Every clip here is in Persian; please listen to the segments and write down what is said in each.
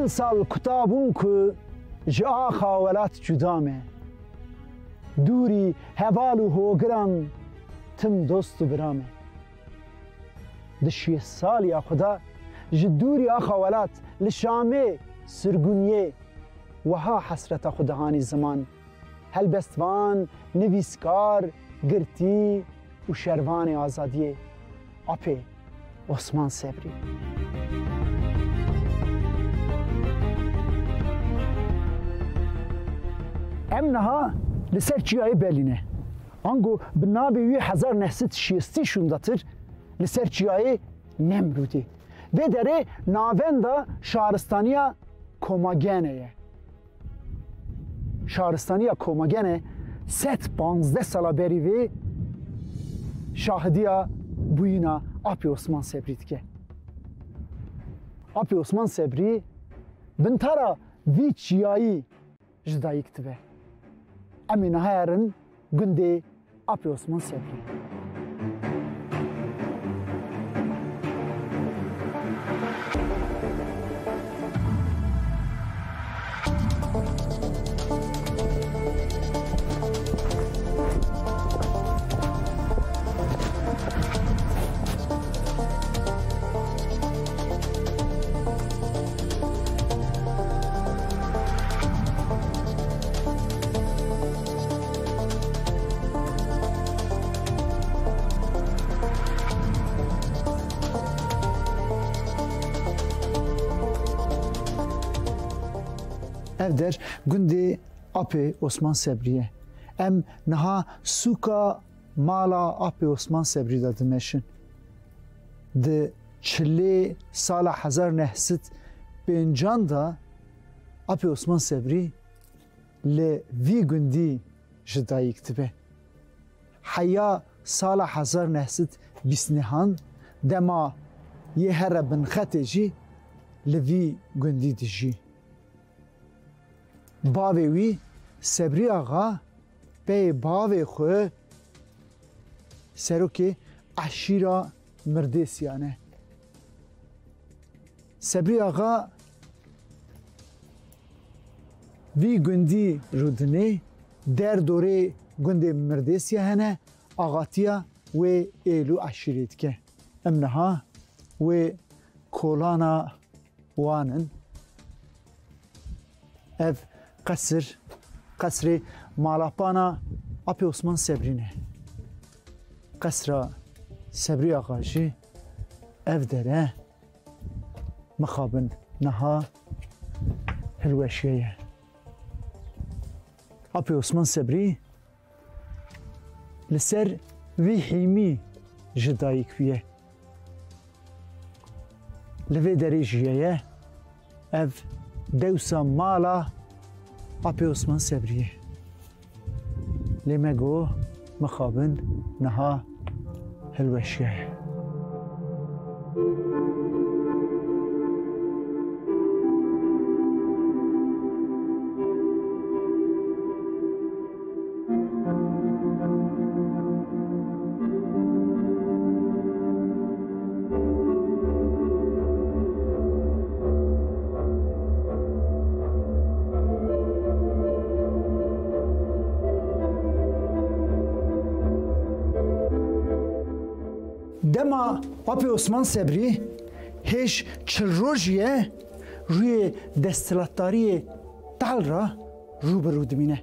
چند سال کتابون که جا خاولات جدامه دوری هبال و هوگران تم دوست و برامه دشی سال یا خدا جدوری آخاولات لشامه سرگونیه وها حسرت خداهانی زمان هلبستوان نویسکار گرتی و شروان آزادیه اپی عثمان صبری امنها لسر چیای برلینه آنگو بنابه 1960 شونداتر لسر چیای نمرودی و داره ناوندا شهرستانیا کوماگنه شهرستانیا کوماگنه 15 سالا بری و شاهدیا بوینا اپی عثمان صبری دیگه اپی عثمان صبری بنتارا وی چیایی جدایی کتبه امین هایرن گنده اپی عثمان صبری ev der gundê apê Osman Sebriye. Em niha sûka mala apê Osman Sebrî de dimeşin. Di çilê sala 1950 da apê Osman Sebrî li vî gundî ji dayî kitibe. Heya sala 1920 dema yê here bin xetê jî li vî gundî dijî. Bavê wî Sebrî axa pê bavê xwe serokê eşîra Mirdêsiyan e. Sebrî axa vî gundî rûdinê derdorê gundê Mirdêsiya hene axatiya wê êlû eşîrê dike. Em niha wê kolana wan in. Ev qesrê malapana apê Osman Sebrî ne. Qesra Sebrî axa jî ev dere mixabin niha hilweşiye ye. Apê Osman Sebrî li ser vî hîmî ji dayî kiriye. Li vê derê jiye ev dewsa mala apê Osman Sebrî. Lê me got mixabin niha hilweşiye ye. Dema apê Osman Sebrî hêj çil rojiye rûyê desthilatdariyê tal ra rûberû dimîne.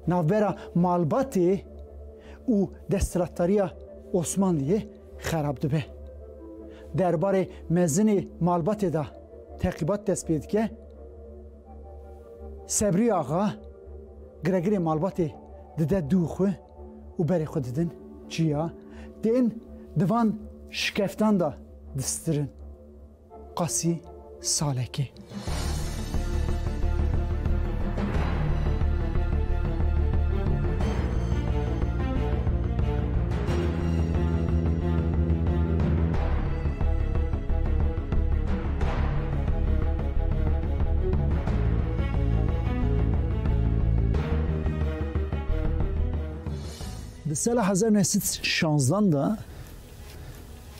Navbera malbatê û desthilatdariya Osmanliyê xerab dibe. Derbarê mezinê malbatê da teqîbat dest pê dike. Sebrî axa giregirê malbatê dide dû xwe û berê xwe didin çiya tên divan şikeftan da distirin. Qasî salekê. Di sala 1916 da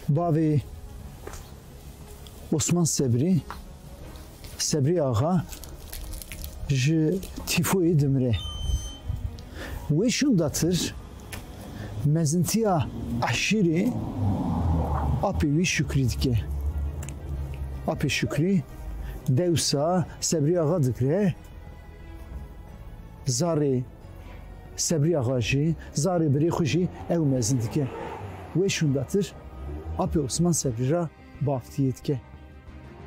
bavê Osman Sebrî Sebri Ağa ji tifoyê dimire. Wê şundatir mezintiya eşîrê apê wî Şükrî dike. Apê Şükrî dewsa Sebri Ağa dikire, zarê Sebri Ağa jî, zarê birê xwe jî ew mezin dike. Wê şundatir apê Osman Sebrî ra baftiyê dike.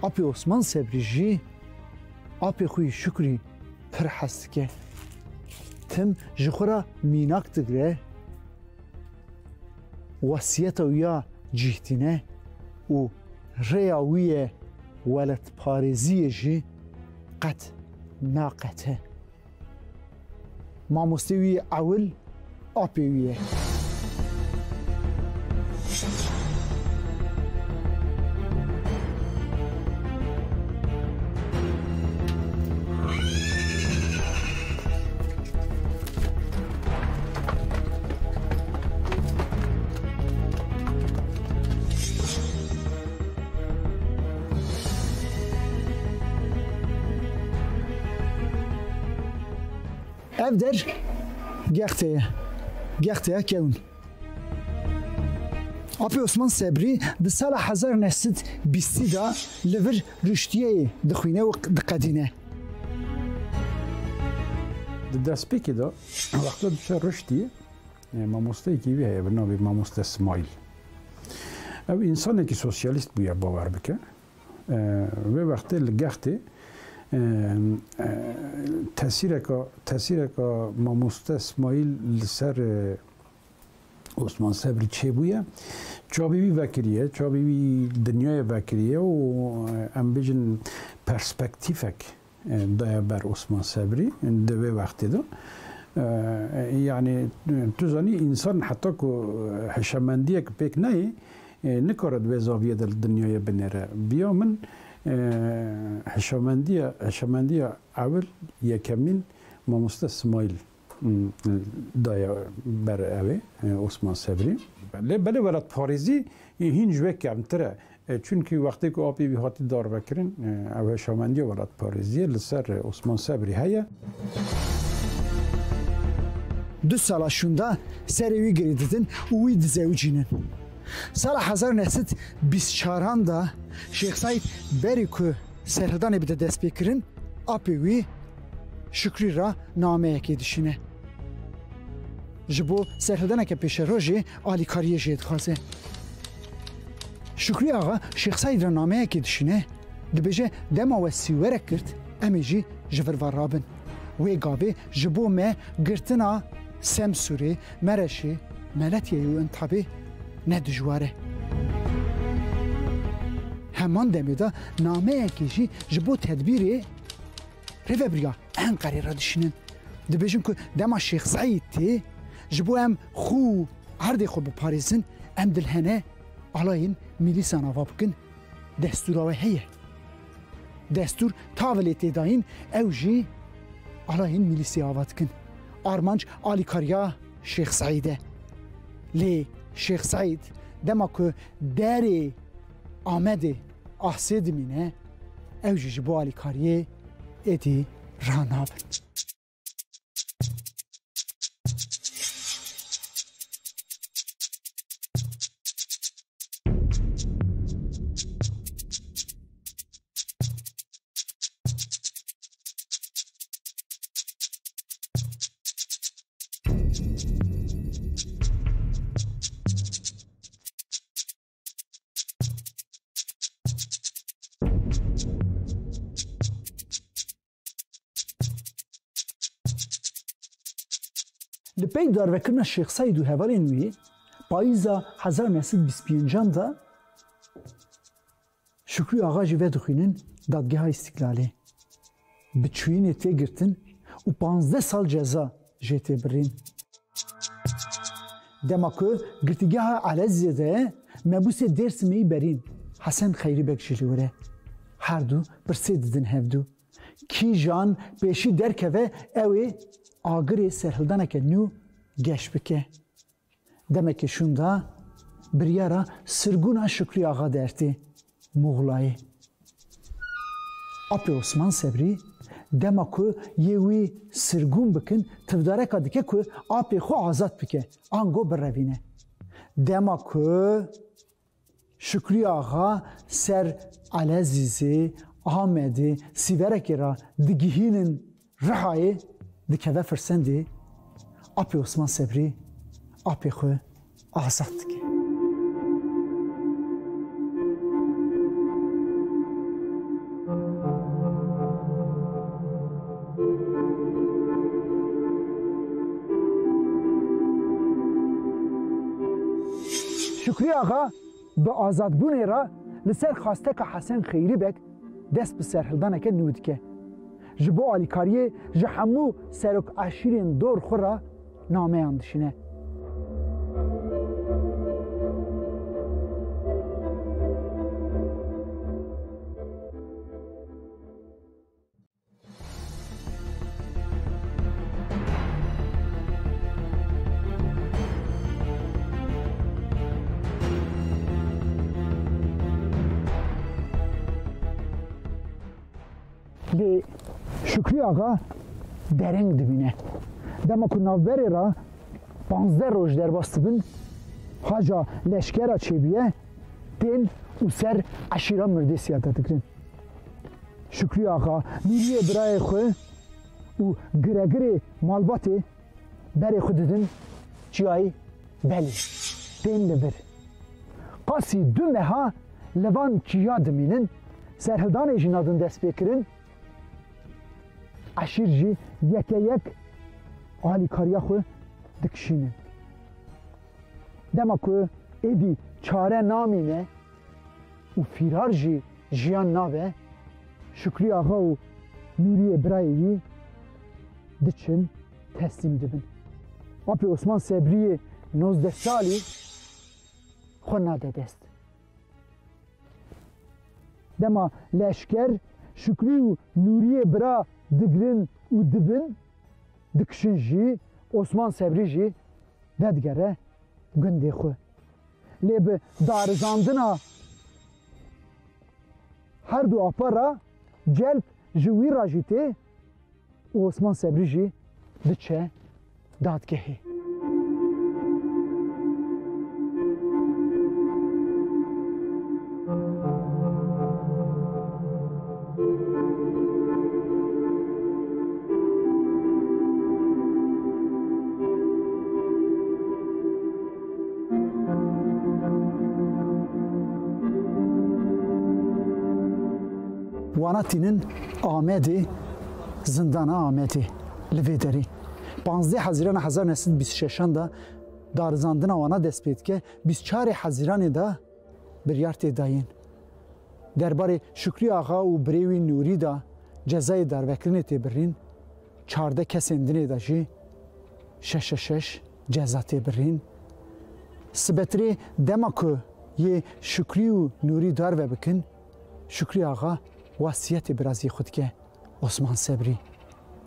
Apê Osman Sebrî jî apê xwe Şükrî pir hez dike. Tim ji xwe ra mînak digire, wasiyeta wî ya cîhtîne û rêya wî ye weletparêziyê jî qet naqete. Mamostê wî ewil apê wî ye. Ev der gexteye kevin. Apê Osman Sebrî di sala 1920 da li vir rüştiyeyê dixwîne û diqedîne. Di destpêkê da wexta dişe rüştiyê mamosteyekî wî heye bi navê Mamoste İsmaîl. Ew însanekî sosyalîst bûye bawer bike. Vê wextê li gextê tesîreka Mamoste İsmaîl li ser Osman Sebrî çêbûye, çavî wî vekiriye, çavî wî dinyayê vekiriye û em bêjin perspektîfek daya ber Osman Sebrî di vê wextê de. Yani tu zanî însan heta ku heşemendiyek pêk neyê nikare di vê zaviyê de dinyayê binêre. Biya min heşemendiya ewil yekemîn Mamoste İsmaîl daya ber evê Osman Sebrî. Belê welatparêzî hîn ji wê kevntir e. Çünkü wextê ku apê wî hatî darvekirin ew heşemendiya welatparêziyê li ser Osman Sebrî heye. Du sala şunda serê wî girî didin û wî dizewicînin. Sala 1924 da Şeyh Said berî ku serhildanê bide destpêkirin, apê wî Şükrî ra nameyekê dişîne. Ji bo serhildaneke pêşerojê alîkariyê jê dixwaze. Şükrî Ağa Şeyh Said ra nameyekê dişîne, dibêje dema we sîwerek girt, em ê jî ji vir ve rabin. Wê gavê ji bo me girtina Semsûrê, Mereşê, Meletyeyê û Intabê ne dijwar e. Heman demê da nameyekê jî ji bo tedbîrê rêveberiya Enqerê ra dişînin. Dibêjin ku dema Şeyh Said tê, ji bo em xû erdê xwe biparêzin, em dilhene alayên mîlîsan ava bikin. Destûra we heye. Destûr tavelê têdayîn, ew jî alayên mîlîsê ava dikin. Armanc alîkariya Şeyh Said e. Lê Şeyh Said dema ku derê Amedê ahsê dimîne, ew jî ji bo alîkariyê êdî ranabin. Li pey darvekirina Şeyh Said û hevalên wî payîza 1925 da Şükrî Ağa jî vedixwînin Dadgeha İstiklalê. Bi çûyînê tê girtin û 15 sal ceza jê tê birîn. Dema ku girtîgeha Eleziyê de mebûsê Dêrsimeyî berîn Hesen Xeyrîbek jî li wir e. Her du pirsê didin hevdû. Kîjan pêşî derkeve ew ê agirê serhildaneke nû geş bike. Demekê şunda biryara sirgûna Şükrî Ağa dertê Muğlayê. Apê Osman Sebrî dema ku yê wî sirgûn bikin tivdareka dike ku apê xwe azad bike ango birevîne. Dema ku Şükrî Axa ser Elezîzê, Amedê, sîverekê ra digihînin Rihayê dikeve firsendê apê Osman Sebrî apê xwe azad dike. Şükrî Axa bi azadbûnê ra li ser xasteka Hesen Xeyrî bek dest bi serhildaneke nû dike. Ji bo alîkariyê ji hemû serok eşîrên dor xwe ra nameyan dişîne. Lê Şükrî Axa dereng dibîne. Dema ku navberê ra 15 roj derbas dibin, haca leşkera çêbûye tên û ser eşîra mirdêsiya te dikirin. Şükrî Axa nûriyê birayê xwe û giregirê malbatê berê xwe didin çiyayê belê tên li bir. Qasî du meha li van çiya dimînin, serhildanê jî nadin dest pêkirin, eşîr jî yekeyek alîkariya xwe dikişînin. Dema ku êdî çare namîne û fîrar jî jiyan nabe, Şükrî Axa û nûriyê birayê wî diçin teslîm dibin. Apê Osman Sebrîyê 19 salî xwe nade dest. Dema leşker Şükrî û nûriyê bira digirin û dibin, dikişin jî Osman Sebrî jî vedigere gundê xwe. Lê bi darizandina her du apa ra celb ji wî ra jî tê û Osman Sebrî jî diçe dadgehê. Wana tînin Amedê, zindana Amedê li vê derê. 15 Hezîrana 1926 da darizandina wana dest pê dike, 24 Hezîranê da biryar tê dayîn. Derbarê Şükrî Axa û birê wî Nûrî da cezayê dervekirinê tê birîn, 14 kesên dinê da jî 6 ceza tê birîn. Sibetirê dema ku yê Şükrî û Nûrî darve bikin, Şükrî Axa wasiyetê birazî xwe dike Osman Sebrî.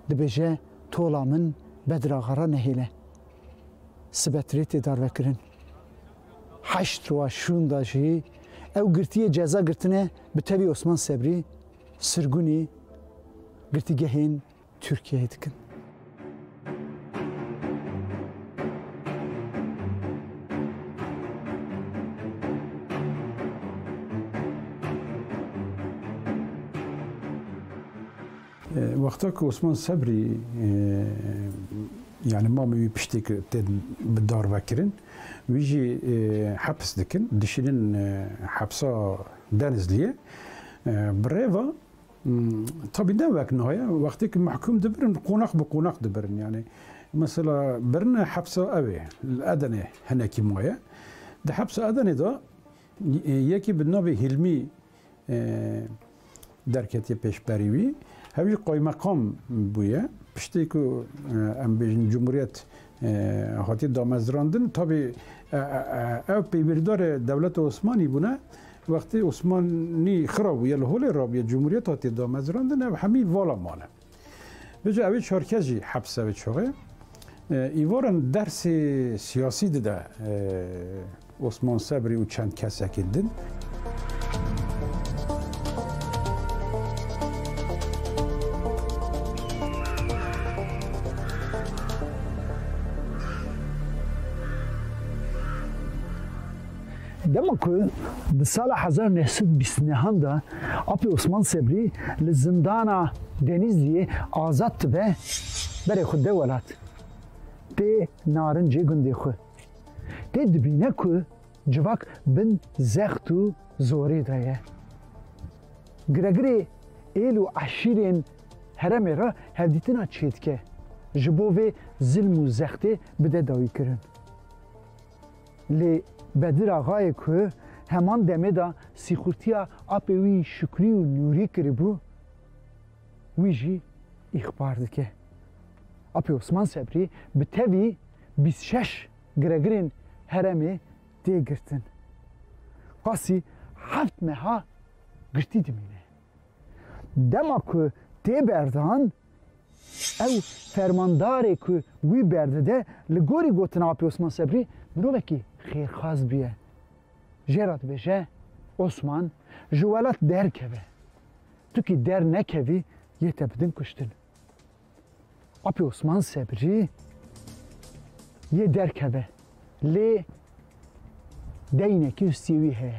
Dibêje tola min bediraxa ra nehêle. Sibetirê tê darvekirin. 8 roja şûn da jî ew girtiye ceza girtine bi tevî Osman Sebrî sirgûnê girtîgehên Tirkiyeyê dikin. وقتا که عثمان صبری yani mamı piştik bedar vekirin vici hapis dikin dişinin hapsa Denizli'ye breva tabi ne vek nihaya vakti ki mahkum dibirin konak bu konak dibirin yani mesela birine hapsa evi Adane heneki moya de hapsa Adane da yeki bir nabi Hilmi derketi peşberivi هەوی قۆیمەقام بووە پشتێک و ئەم بێژن جمهوریەت هاتی دامەزراندن تابێ ئەو پەیوەردارە دەولەتە عوسمانی بوونە وەختی عوسمانی خراب بووە لە هۆلێ ڕابیە جمهوریەت هاتی دامەزراندن ئەو هەمی ڤاڵا مانە بێجا ئەوێ چارکەژی حەبسەوێ چۆغێ ئیڤارن دەرسێ سیاسی دەدا عوسمان سەبری و چەند کەسێکی دن دما کو د سال 1929 دا اپی عثمان صبری لزندانا دنیزلی آزاد به بره خود دولت تی نارنجی گندی خو تی دبینه کو جواک بن زختو زوری دایه گرگری ایلو عشیرین هرمی را هدیتنا چید که جبو و ظلم و زخته بده داوی کرن لی بدر آقای که همان دمه دا سیخورتیا اپی وی شکری و نوری کری بو وی جی اخبار دکه اپی عثمان صبری به تاوی 26 گرگرین هرمی دی گرتن قاسی 7 مها گرتی دمینه دما که دی بردان او فرمانداری که وی برده ده لگوری گوتن اپی عثمان صبری منو بکی خیرخواز بیه جرات بشه عثمان جوالات در کبه تو که در نکوی یه تبدن کشتن اپی عثمان صبری یه در کبه لی دینه که استیوی هه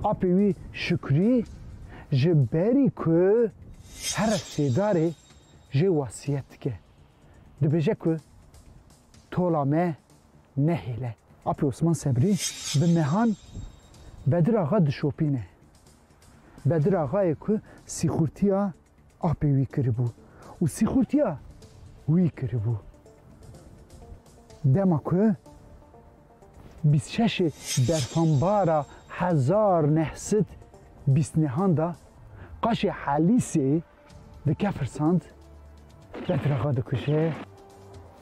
اپی وی شکری جبری که هر سیداری جه واسیت که دبجه که طولامه نهیله اپی عثمان صبری به مهان بدر آقا دشوپینه بدر آقای که سیخورتیا اپی وی کری بو و سیخورتیا وی کری بو دما که 26 برفانبارا 1929 دا قاش حالیسی دکه فرساند بدر آقا دکشه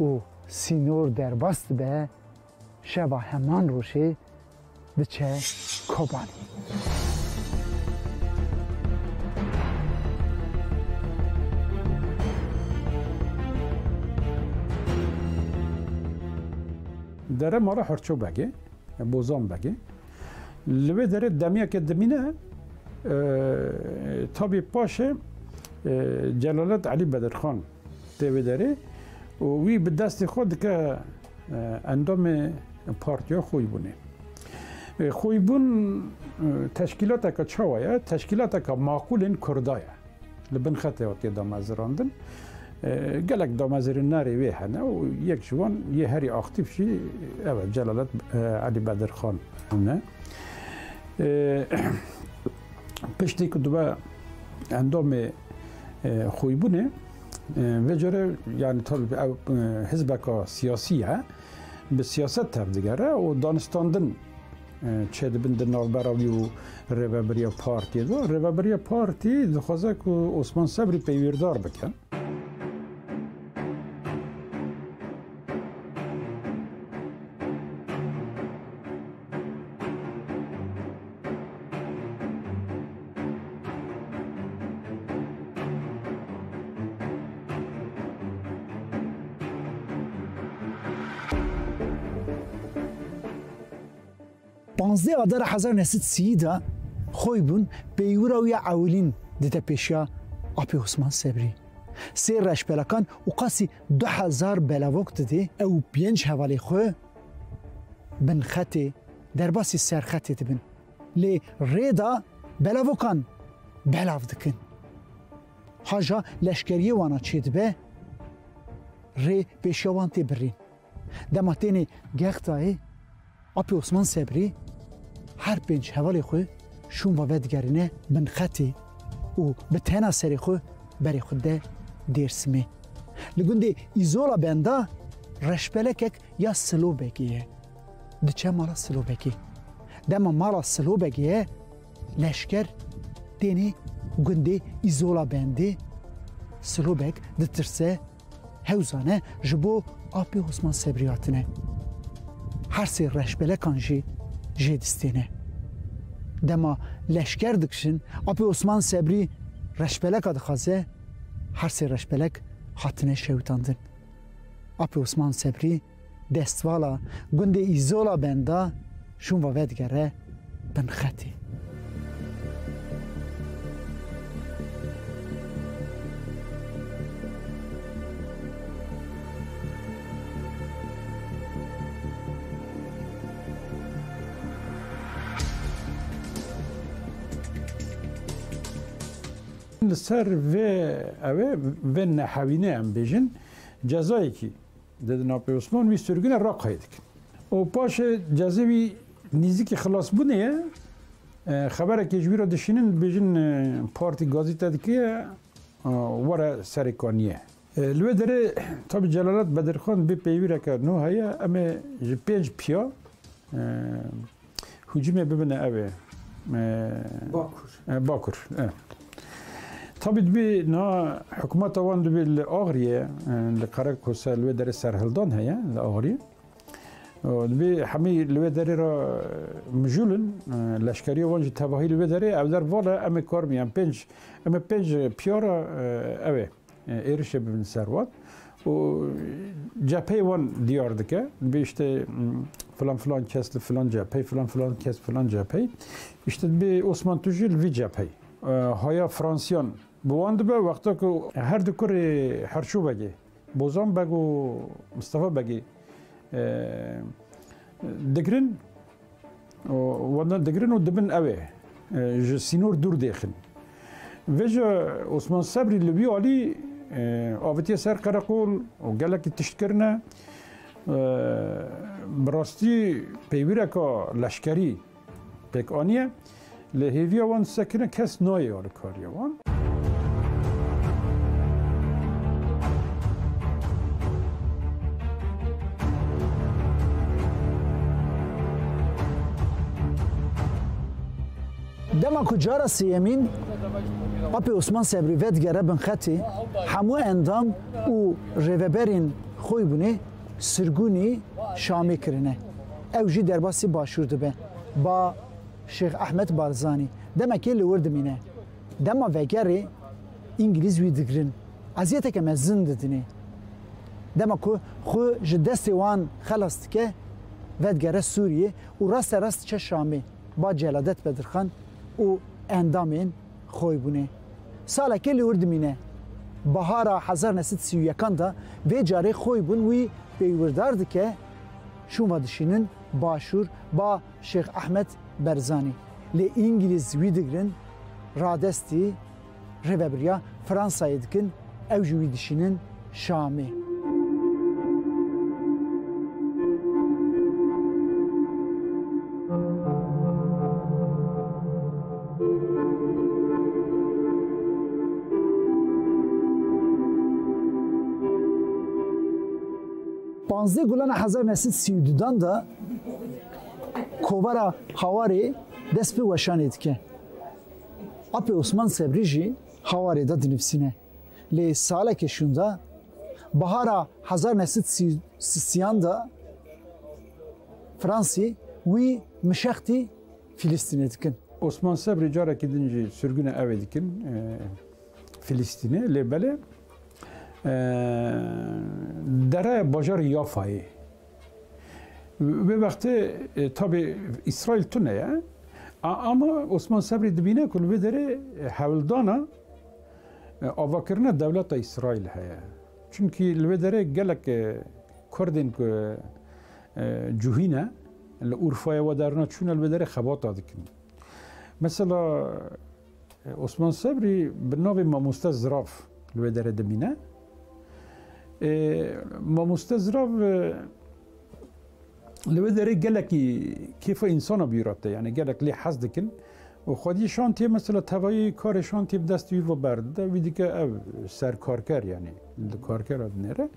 و سینور در باست به شبا همان روشه دچه کوبانی دره مارا هرچو بگه بوزان بگه لبه دره دمیه که دمینه تابی پاشه جلالت علی بدرخان دوی داره و وی به دست خود که اندام پارتیا خوی بونه خوی بون تشکیلات که چاویه تشکیلات که معقول این کردایه لبن خطه وقتی دامازراندن گلک دامازرین ناری وی هنه و یک جوان یه هری آختیف شی اول جلالت علی بدرخان نه پشتی که دوباره اندام خوی بونه و جره یعنی طالب حزب که سیاسیه به سیاست تبدیگره و دانستاندن چه دبند نالبراوی و ریوبریا پارتی دو ریوبریا پارتی دخوازه که عثمان صبری پیویردار بکن 15 آذر 1930 دا خوی بون پیورا و اولین دیده پیشیا اپی عثمان صبری سه رشپلکان و قاسی 2000 بلاوک دیده او 5 حوالی خو بن خطی در باسی سر خطی دبن لی ریدا بلاوکان بلاو دکن حاجا لشکریه وانا چید به ری پیشیوان تی برین دماتینی گختایی اپی عثمان صبری هر 5 حوالی خو شون و ودگرینه بن خطی و به تنها سری خو بری خود ده دیرسمی لگونده ایزولا بنده رشپلکک یا سلو بگیه ده چه مالا سلو بگی دما مالا سلو بگیه لشکر دینی گونده ایزولا بنده سلو بگ ده ترسه هوزانه جبو آپی عثمان صبریاتنه هر سی رشپلکان جی دستینه دما لشکر دکشن آپی عثمان صبری رشپلک دخوازه هر سی رشپلک خاتنه شوتاندن آپی عثمان صبری دستوالا گنده ایزولا بنده شون و ودگره بن خطی لسر و نحوینه هم بیجن جزایی که دادن آپی عثمان وی سرگونه را قایدک و پاش جزایی نزدیک خلاص بونه خبره که جوی را دشینن بیجن پارتی گازی تدکیه وره سرکانیه لوی داره تابی جلالت بدرخان بی پیویره که نو هیا اما پنج پیا هجومه ببینه اوه باکر طبعا دبي نا حكومات وان دبي الأغرية لقرار كوسا لوي داري سرهلدان هيا الأغرية دبي حمي لوي داري را مجولن لشكرية وانج تباهي لوي داري أو دار فالا أمي كارمي أم بينج بيارا أوي إيرش بن سروات و جبهه وان ديار دكه بيشته فلان كاس فلان جبهه فلان كاس فلان جبهه işte bir Osman Tujil vi cephey. Haya Fransiyan buvandı be vakta ki her dükürü herşu bagi. Bozan bagu Mustafa bagi. Degrin وانdan degrin o dibin eve. Sinor dur dekhin. Ve Osman Sabri Libya Ali avetiye ser karakol o gelek tiştkirne براستی پیویره که لشکری پک آنیه لحیوی وان سکنه کس نایه آل کاری وان دما کجارا سیمین اپی عثمان صبری ود گره بن خطی همو اندام و روبرین خوی بونه سرگونی شامی کرنه او جی درباسی باشور دبه با شیخ احمد بارزانی دما که لورد مینه دما وگری انگلیز وی دگرن ازیته که مزن ددنه دما که خو جدست وان خلاص که ودگره سوریه و راست چه شامی با جلادت بدرخان و اندامین خوی بونه سالا که لورد مینه بهارا 1931 دا وی جاری خوی بون وی پیوردارد که شما دشینن باشور با شیخ احمد برزانی لی انگلیز ویدگرن رادستی رببریا فرانسایی دکن او جوی دشینن شامی پانزده گلان 1932 دا کوبارا حواری دست به وشانید که اپی عثمان صبری جی حواری دا دنفسینه لی ساله که شونده بهارا 1930 دا فرانسی وی مشختی فلسطینه دکن Osman Sabri cara ki dinci sürgüne eve dikin Filistin'e lebele dere bajar Yafa'yı ve vakti tabi İsrail tune ya ama Osman Sabri dibine kul ve dere havldana avakirne devleta İsrail haya çünkü ve dere gelek Kurdin ku cuhine Urfa'ya ve derine çün ve dere xabata dikin mesela Osman Sabri binavi mamusta zraf ve dere dibine mamusta zraf لو داري قالك كيف انسان بيرته يعني قالك لي حزدكن وخدي شانتي مثلا توي كار شانتي بدستوي و برد ويديك سر كاركر يعني الكاركر نره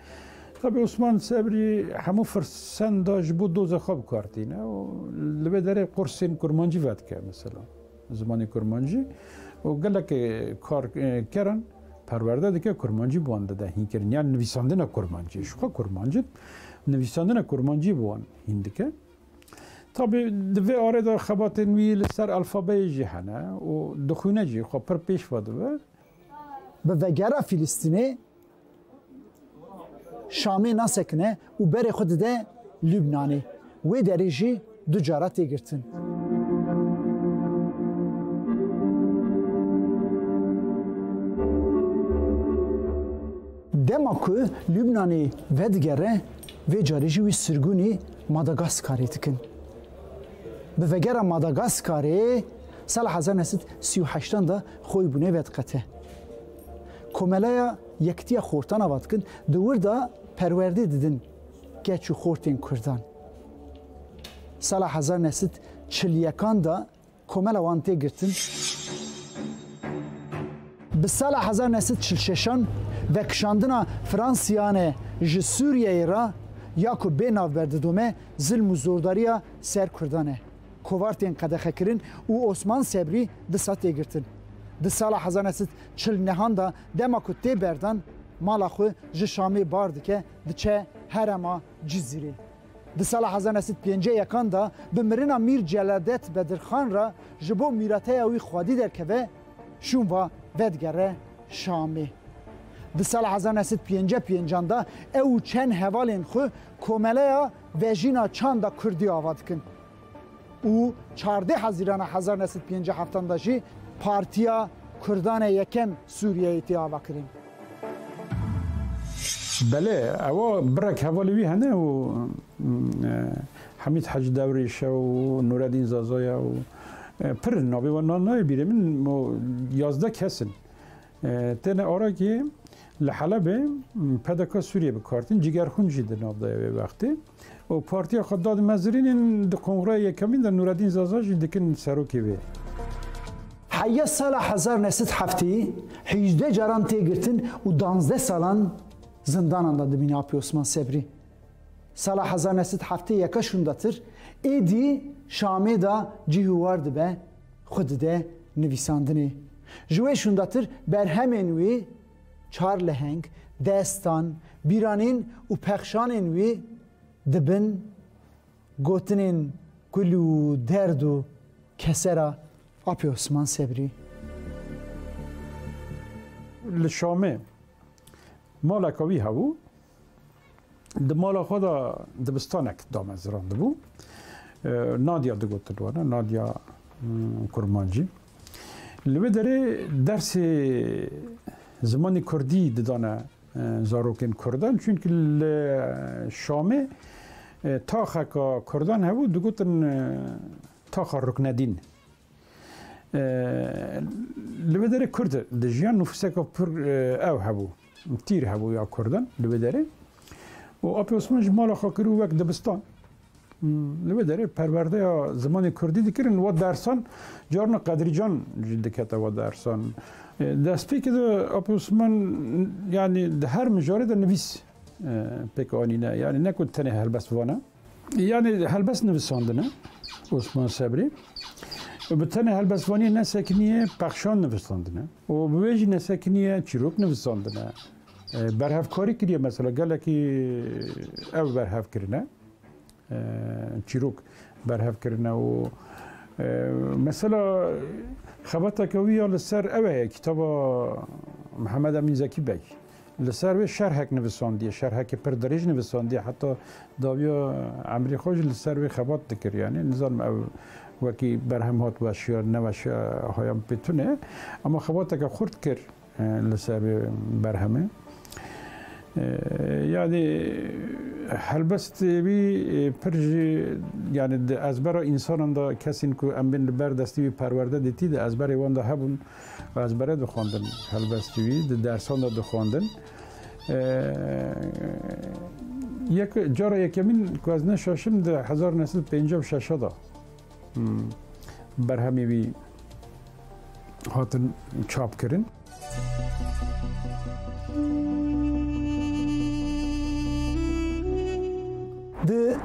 طب عثمان صبري همو فرسن داش بود دوز خوب كارتينا لو داري قرصين كرمانجي ودك مثلا زماني كرمانجي وقالك كار كرن پرورده دیگه کرمانجی بوانده ده هین کرن یعنی نویساندن کرمانجی شو کرمانجی نویساندن کرمانجی بوان هین دیگه tabi دوی آره دا خبات نویل سر الفابای جهانه و دخونه جی خب پر پیش واده به وگره فلسطینی شامی ناسکنه و بری خود ده لبنانی و دریجی دو جارت گرتن دما که لبنانی ودگره و جاریجی و سرگونی ماداگاسکاری دکن به وگره ماداگاسکاری سال 1938 دا خوی بونه ودقته کوملaya یکتیا خورتان آواد کن دور دا پرورده دیدن گچو خورتین کردان سال 1941 دا کوملا وانتی گرتن به سال 1946 و کشاندنا فرانسیانه ج سوریه را یا کو بیناو بردومه ظلم و زورداریا سر کردانه کوارتین قدخه کرن و عثمان صبری دساته گرتن د سال 1949 دا دما کو تی بردان مالا خو ج شامی بارد که دچه هرما جزیره د سال 1951 دا به مرنا میر جلادت بدرخان را جبو میراته اوی خودی در که شون و ودگره شامی د سال 1955 دا او چند حوالین خو کوملیا و جینا چند کردی آواد کن او 14 حزیران 1957 دا جی پارتیا کردان یکم سوریه اتیاوا کریم بله اوا برک حوالی هنه و حمید حج دوریش و نورالدین زازایا و پر نابی و نانای بیره من 11 کسن تنه آرا که لحلب پدکا سوریه بکارتین جگر خون جیده نابدای وقتی و پارتیا خود داد مزرین در کنگره یکمین در نورالدین زازا جیدکن سروکی بی حیا سال 1970 18 جران تیگرتن و 12 سالان زندان انداد بین آپی عثمان صبری سال 1971 شونداتر ایدی شامی دا جیهوارد به خود ده نویساندنی جوی شونداتر بر همین وی چار لهنگ دستان بیرانین و پخشانین وی دبن گوتنین گلو درد و کسرا آپی عثمان صبری لشامه مالکاوی هبو د مالا خدا دبستانک دامزران دبو نادیا دگوتلوانه نادیا کرمانجی لبه داره درس زمانی کردی ددانه زاروکن کردان چونکه شامه تاخکا کردان هبو دگوتن تاخا رکندین لبه داره کرد دجیان نفسکا پر او هبو تیر هبو یا کردان لبه داره و آپی عثمان جمال خاکرو وقت دبستان لبه داره پرورده یا زمان کردی دکرن و درسان جارنا قدری جان دکتا و درسان دستی که آپی عثمان یعنی هر مجاره در نویس پکانی نه یعنی نکود تنه هلبس وانه یعنی هلبس نویسانده نه عثمان صبری و به تنه هلبسوانی نسکنیه پخشان نویسانده نه و به ویژه نسکنیه چیروک نویسانده نه برهف کاری کریه مثلا گله که او برهف کرنه چیروک برهف کرنه و مثلا خبرتا کوی لسر اوه کتاب محمد امین زکی بی لسر و شرحک نویساندیه شرحک پردریج نویساندیه حتی داویا عمری خوش لسر و خبرت دکر یعنی نظام او وکی برهم هات واشیا نواشیا هایم بتونه اما خبرتا که خورد کر لسر برهمه yani helbest bir perji yani de ezbera insanın da kesin ku embin ber desti bir perverde deti de ezber evan da hebun ezbere de xwandin helbest bir de dersan da xwandin یک جاره یکمین که از نشاشم ده 1956 دا برهمی وی هاتن چاپ کرن ده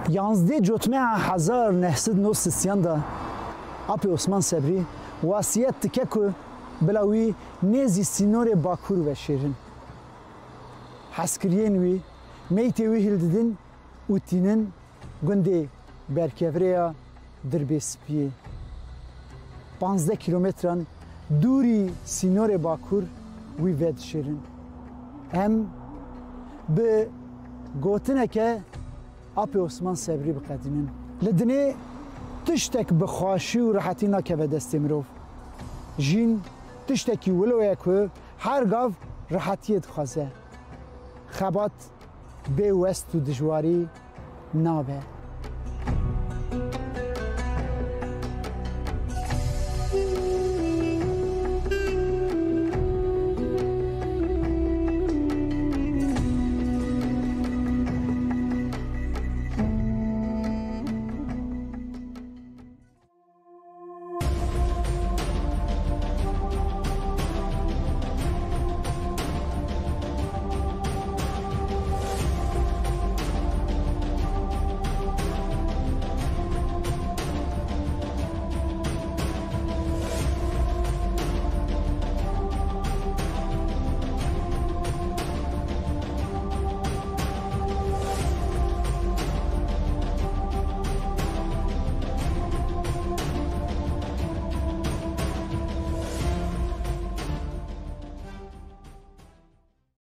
11 جوتمه 1930 دا آپی عثمان صبری واسیت تکه که بلاوی نیزی سینور باکور و شیرین حسکرین وی میتی وی هلددن و تینن گنده برکفریا دربسپیه 15 کیلومتران دوری سینور باکور وی ود شیرین هم به گوتنه که آپی عثمان صبری بقدیمن لدنه تشتک بخواشی و راحتی نکه و دستی مروف جین تشتکی ولویه که هر گاو راحتیت خوازه خبات به وست و دجواری نابه